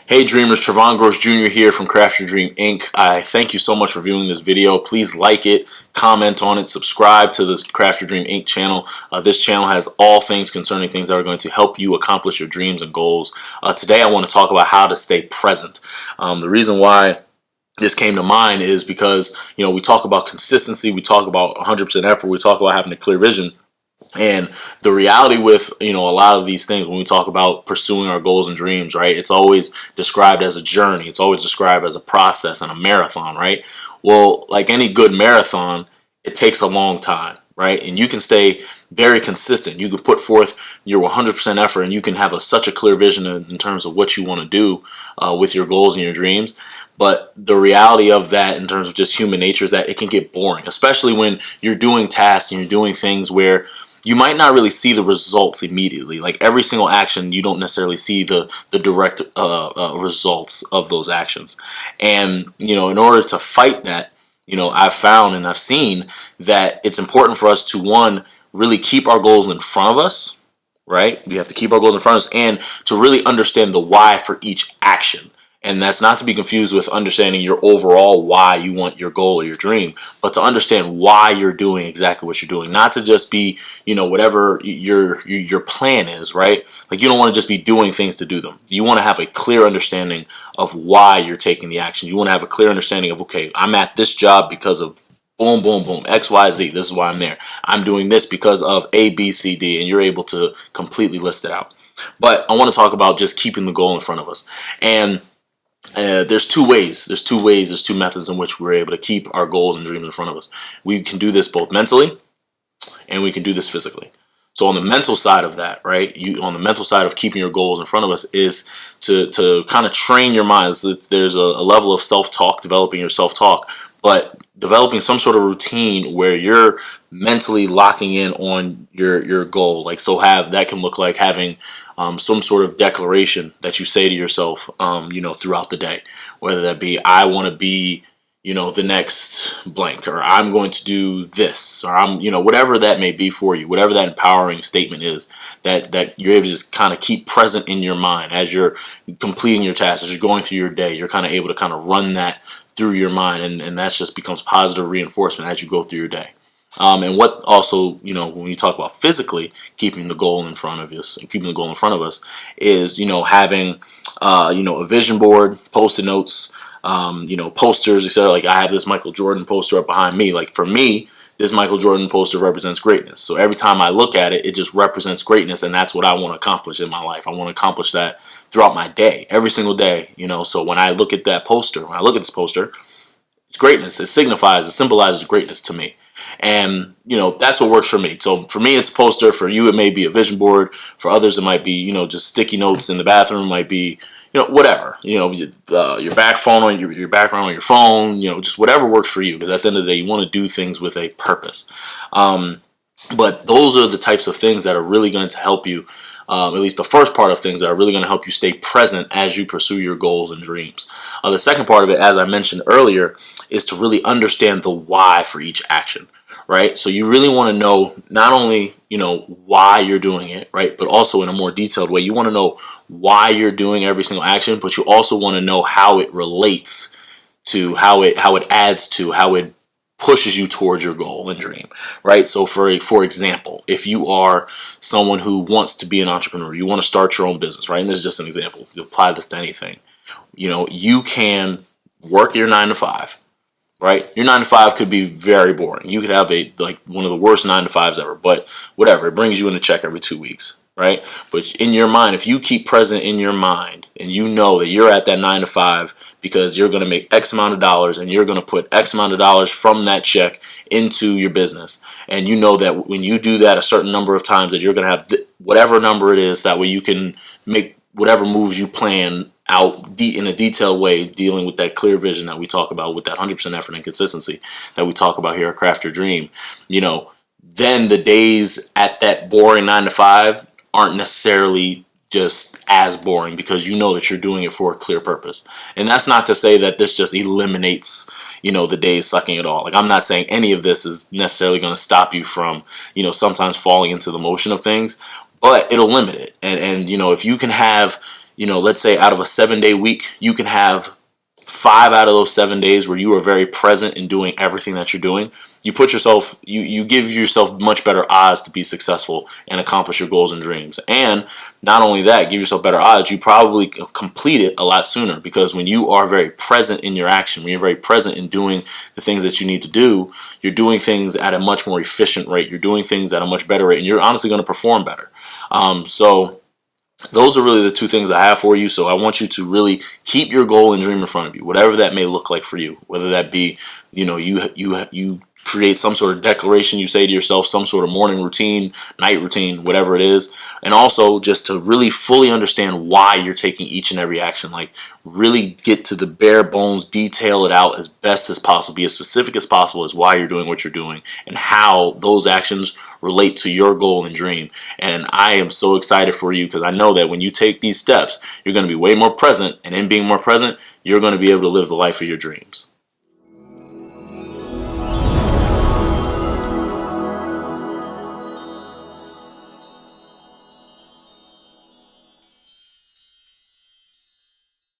Hey Dreamers, Trevon Gross Jr. here from Craft Your Dream Inc. I thank you so much for viewing this video. Please like it, comment on it, subscribe to the Craft Your Dream Inc. channel. This channel has all things concerning things that are going to help you accomplish your dreams and goals. Today I want to talk about how to stay present. The reason why this came to mind is because, we talk about consistency, we talk about 100% effort, we talk about having a clear vision. And the reality with, a lot of these things, when we talk about pursuing our goals and dreams, right, it's always described as a journey. It's always described as a process and a marathon, right? Well, like any good marathon, it takes a long time, right? And you can stay very consistent. You can put forth your 100% effort, and you can have such a clear vision in terms of what you want to do with your goals and your dreams. But the reality of that in terms of just human nature is that it can get boring, especially when you're doing tasks and you're doing things where you might not really see the results immediately. Like every single action, you don't necessarily see the direct results of those actions. And, in order to fight that, I've found and I've seen that it's important for us to, one, really keep our goals in front of us, right? We have to keep our goals in front of us and to really understand the why for each action. And that's not to be confused with understanding your overall why you want your goal or your dream, but to understand why you're doing exactly what you're doing. Not to just be, whatever your plan is, right? Like you don't want to just be doing things to do them. You want to have a clear understanding of why you're taking the action. You want to have a clear understanding of, okay, I'm at this job because of boom, boom, boom, X, Y, Z. This is why I'm there. I'm doing this because of A, B, C, D, and you're able to completely list it out. But I want to talk about just keeping the goal in front of us. And there's two methods in which we're able to keep our goals and dreams in front of us. We can do this both mentally and we can do this physically. So on the mental side of that, right, on the mental side of keeping your goals in front of us is to kind of train your mind. There's a level of self-talk, developing your self-talk, but developing some sort of routine where you're mentally locking in on your goal. Like, so that can look like having some sort of declaration that you say to yourself, throughout the day, whether that be, I want to be, the next blank, or I'm going to do this, or I'm, whatever that may be for you, whatever that empowering statement is, that you're able to just kind of keep present in your mind as you're completing your tasks, as you're going through your day. You're kind of able to kind of run that through your mind, and that just becomes positive reinforcement as you go through your day. And what also, when you talk about physically keeping the goal in front of us and keeping the goal in front of us is, having, a vision board, Post-it notes, posters, etc. Like I have this Michael Jordan poster up behind me. Like for me, this Michael Jordan poster represents greatness. So every time I look at it, it just represents greatness, and that's what I want to accomplish in my life. I want to accomplish that throughout my day, every single day. So when I look at that poster, when I look at this poster, it's greatness. It symbolizes greatness to me. And, that's what works for me. So for me, it's a poster. For you, it may be a vision board. For others, it might be, just sticky notes in the bathroom. It might be, whatever, your back phone on your background on your phone, just whatever works for you. Because at the end of the day, you want to do things with a purpose. But those are the types of things that are really going to help you. At least the first part of things that are really going to help you stay present as you pursue your goals and dreams. The second part of it, as I mentioned earlier, is to really understand the why for each action, right? So you really want to know not only, why you're doing it, right, but also in a more detailed way. You want to know why you're doing every single action, but you also want to know how it relates to, how it adds to, how it pushes you towards your goal and dream, right? So for example, if you are someone who wants to be an entrepreneur, you want to start your own business, right? And this is just an example. You apply this to anything. You can work your 9 to 5, right? Your 9 to 5 could be very boring. You could have one of the worst 9 to 5s ever, but whatever, it brings you in a check every 2 weeks. Right? But in your mind, if you keep present in your mind and you know that you're at that 9 to 5 because you're going to make X amount of dollars and you're going to put X amount of dollars from that check into your business, and you know that when you do that a certain number of times that you're going to have whatever number it is, that way you can make whatever moves you plan out in a detailed way, dealing with that clear vision that we talk about, with that 100% effort and consistency that we talk about here at Craft Your Dream, then the days at that boring 9 to 5 aren't necessarily just as boring, because you know that you're doing it for a clear purpose. And that's not to say that this just eliminates, the days sucking at all. Like, I'm not saying any of this is necessarily going to stop you from, sometimes falling into the motion of things, but it'll limit it. And if you can have, let's say out of a 7-day week, you can have 5 out of those 7 days where you are very present in doing everything that you're doing. You give yourself much better odds to be successful and accomplish your goals and dreams. And not only that, give yourself better odds, you probably complete it a lot sooner, because when you are very present in your action, when you're very present in doing the things that you need to do, you're doing things at a much more efficient rate. You're doing things at a much better rate, and you're honestly going to perform better. So those are really the two things I have for you. So I want you to really keep your goal and dream in front of you, whatever that may look like for you. Whether that be, you create some sort of declaration you say to yourself, some sort of morning routine, night routine, whatever it is. And also just to really fully understand why you're taking each and every action. Like, really get to the bare bones, detail it out as best as possible, be as specific as possible as why you're doing what you're doing and how those actions relate to your goal and dream. And I am so excited for you, because I know that when you take these steps, you're going to be way more present, and in being more present, you're going to be able to live the life of your dreams.